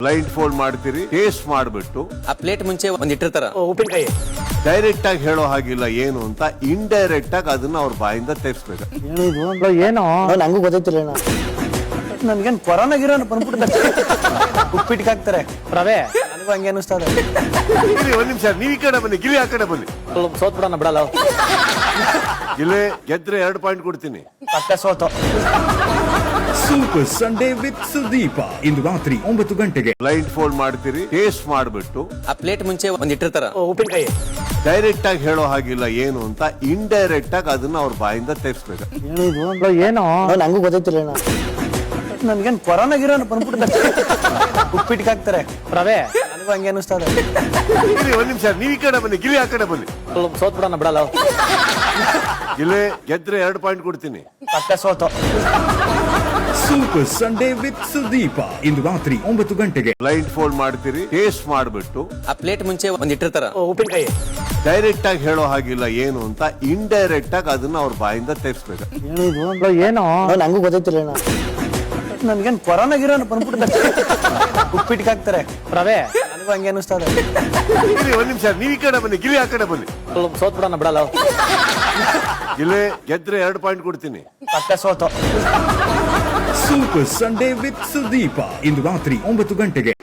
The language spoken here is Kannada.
ಬ್ಲೈಂಡ್ ಫೋಲ್ಡ್ ಮಾಡ್ತೀರಿ, ಟೇಸ್ಟ್ ಮಾಡ್ಬಿಟ್ಟು ಆ ಪ್ಲೇಟ್ ಮುಂಚೆ ಒಂದ್ ಇಟ್ಟಿರ್ತಾರ ಉಪ್ಪಿನಕಾಯಿ ಡೈರೆಕ್ಟ್ ಆಗಿ ಹೇಳೋ ಹಾಗಿಲ್ಲ ಏನು ಅಂತ, ಇಂಡೈರೆಕ್ಟ್ ಆಗಿ ಅದನ್ನ ಅವ್ರ ಬಾಯಿಂದ ತೆಗ್ಸ್ಬೇಕು. ಏನೋ ನಂಗೂ ಗೊತ್ತೈತಿಲ್ಲ ನನ್ಗೇನ್ ಕೊರೋನಾ ಗಿರೋನ ಬಂದ್ಬಿಟ್ಟು ಉಪ್ಪಿಟ್ಟಿಗೆ ಹಾಕ್ತಾರೆ ರವೆ ನನಗೂ ಹಂಗೆ ಅನಿಸ್ತದೆ. ಒಂದ್ ನಿಮಿಷ, ನೀವ್ ಈ ಕಡೆ ಬನ್ನಿ, ಗಿಲಿ ಆ ಕಡೆ ಬನ್ನಿ. ಸೋತ್ ಬಿಡೋಣ ಬಿಡಲ್ಲ ಗಿಲೆ ಗೆದ್ರೆ 2 ಪಾಯಿಂಟ್ ಕೊಡ್ತೀನಿ. ಮತ್ತೆ ಸೋತು. ಸೂಪರ್ ಸಂಡೇ ವಿತ್ ಸುದೀಪ ಇಂದು ರಾತ್ರಿ 9 ಗಂಟೆಗೆ. ಬ್ಲೈಂಡ್ ಫೋಲ್ಡ್ ಮಾಡ್ತೀರಿ, ಟೇಸ್ಟ್ ಮಾಡ್ಬಿಟ್ಟು ಆ ಪ್ಲೇಟ್ ಮುಂಚೆ ಒಂದ್ ಇಟ್ಟಿರ್ತಾರ ಉಪ್ಪಿನಕಾಯಿ ಡೈರೆಕ್ಟ್ ಆಗಿ ಹೇಳೋ ಹಾಗಿಲ್ಲ ಏನು ಅಂತ, ಇಂಡೈರೆಕ್ಟ್ ಆಗಿ ಅದನ್ನ ಅವ್ರ ಬಾಯಿಂದ ತೆಗ್ಸ್ಬೇಕು. ಏನೋ ನಂಗೂ ಗೊತ್ತೈತಿಲ್ಲ ನನ್ಗೇನ್ ಕೊರೋನಾ ಗಿರೋನ ಬಂದ್ಬಿಟ್ಟು ಉಪ್ಪಿಟ್ಟಿಗೆ ಹಾಕ್ತಾರೆ ರವೆ ನನಗೂ ಹಂಗೆ ಅನಿಸ್ತದೆ. ಒಂದ್ ನಿಮಿಷ, ನೀವ್ ಈ ಕಡೆ ಬನ್ನಿ, ಗಿಲಿ ಆ ಕಡೆ ಬನ್ನಿ. ಸೋತ್ ಬಿಡೋಣ ಬಿಡಲ್ಲ ಗಿಲೆ ಗೆದ್ರೆ 2 ಪಾಯಿಂಟ್ ಕೊಡ್ತೀನಿ. ಮತ್ತೆ ಸೋತು. ಸೂಪರ್ ಸಂಡೇ ವಿತ್ ಸುದೀಪ ಇಂದು ರಾತ್ರಿ 9 ಗಂಟೆಗೆ. ಬ್ಲೈಂಡ್ ಫೋಲ್ಡ್ ಮಾಡ್ತೀರಿ, ಟೇಸ್ಟ್ ಮಾಡ್ಬಿಟ್ಟು ಆ ಪ್ಲೇಟ್ ಮುಂಚೆ ಒಂದ್ ಇಟ್ಟಿರ್ತಾರ ಉಪ್ಪಿನಕಾಯಿ ಡೈರೆಕ್ಟ್ ಆಗಿ ಹೇಳೋ ಹಾಗಿಲ್ಲ ಏನು ಅಂತ, ಇಂಡೈರೆಕ್ಟ್ ಆಗಿ ಅದನ್ನ ಅವ್ರ ಬಾಯಿಂದ ತೆಗ್ಸ್ಬೇಕು. ಏನೋ ನಂಗೂ ಗೊತ್ತೈತಿಲ್ಲ ನನ್ಗೇನ್ ಕೊರೋನಾ ಗಿರೋನ ಬಂದ್ಬಿಟ್ಟು ಉಪ್ಪಿಟ್ಟಿಗೆ ಹಾಕ್ತಾರೆ ರವೆ ನನಗೂ ಹಂಗೆ ಅನಿಸ್ತದೆ. ಒಂದ್ ನಿಮಿಷ, ನೀವ್ ಈ ಕಡೆ ಬನ್ನಿ, ಗಿಲಿ ಆ ಕಡೆ ಬನ್ನಿ. ಸೋತ್ ಬಿಡೋಣ ಬಿಡಲ್ಲ ಗಿಲೆ ಗೆದ್ರೆ 2 ಪಾಯಿಂಟ್ ಕೊಡ್ತೀನಿ. ಮತ್ತೆ ಸೋತು. ಸೂಪರ್ ಸಂಡೇ ವಿತ್ ಸುದೀಪ ಇಂದು ರಾತ್ರಿ 9 ಗಂಟೆಗೆ.